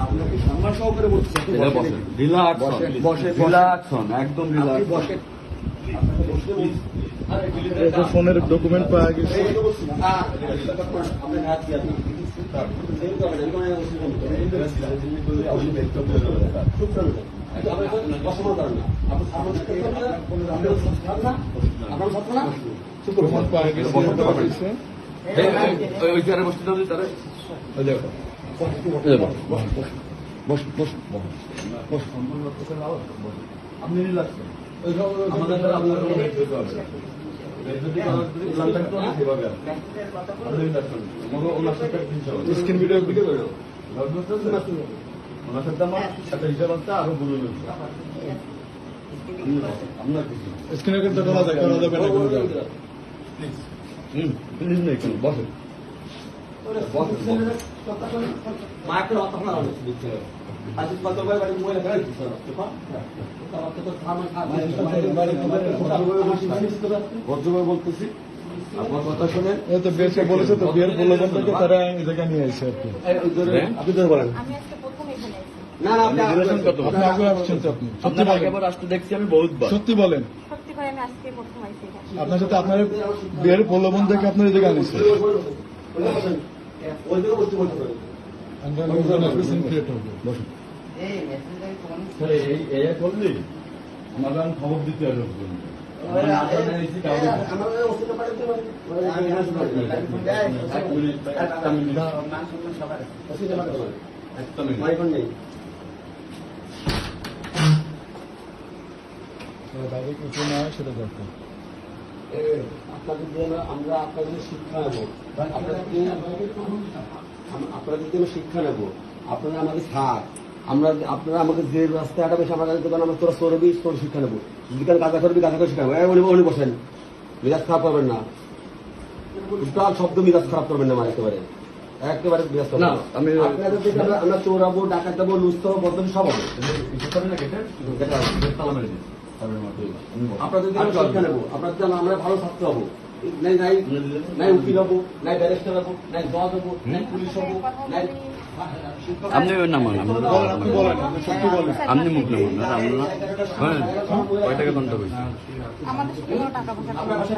আপনাকে সম্মান সহকারে বলছি, একদম ফোনের ডকুমেন্ট পাওয়া গেছে। আপনি রিল্যাক্স স্ক্রিন ভিডিও ওনার সাথে আমার একটা হিসাব আছে, আরো বলে আপনার স্ক্রিনে কিন্তু করা যাবে না কোনো জায়গায়। প্লিজ না একটু বসেন। ভদ্রভাবে বলতেছি, আপনার কথা শুনে তো বিয়েকে বলেছে, তো বিয়ের প্রলোভনটাকে তারা এই জায়গায় নিয়ে আসছে আর কি। আপনি ধরে বলেন। না না, আপনি আপনি আগে আসছেন তো, আপনি সত্যি বলেন। আগেবার আসতে দেখছি আমি বহুতবার। সত্যি বলেন, সত্যি করে আমি আজকে প্রথম আইছি এখানে। আপনার সাথে আপনার বিয়ের প্রলোভন থেকে আপনার এই জায়গায় আনিছে। করলি আমাকে খবর দিতে হবে। বাইরে কিছু না হয় সেটা দরকার। আমরা আপনাদের শিক্ষা নেব, আপনাদের শিক্ষা নেব। আপনারা আমাকে থাক, আপনারা আমাকে যে রাস্তায় আটা বেশি আমার দোকান, আমরা তোরা তোর তোর শিক্ষা নেবো। যদি কাল গাঁজা করবি, গাঁজা করে শিক্ষা নেবো। উনি বসেন, মিরাজ খারাপ করবেন না, শব্দ মিরাজ খারাপ করবেন না আমার একেবারে বিরাজ না, আমি আপনাদের থেকে আমরা চোর হবো, ডাকাত যাবো, লুস্ত হবো, বদল সব হবে। আপনাদের থেকে শিক্ষা নেবো, আপনাদের আমরা ভালো ছাত্র হবো। নাই নাই নাই উকিল হবো, নাই ব্যারিস্টার হবো, নাই জজ হবো, নাই পুলিশ হবো, নাই আপনি ওর নাম আপনি বলেন, আপনি সত্যি বলেন। আপনি মুখ নামান না, আমরা কয় টাকা কোনটা আমাদের সাথে কোনো টাকা পয়সা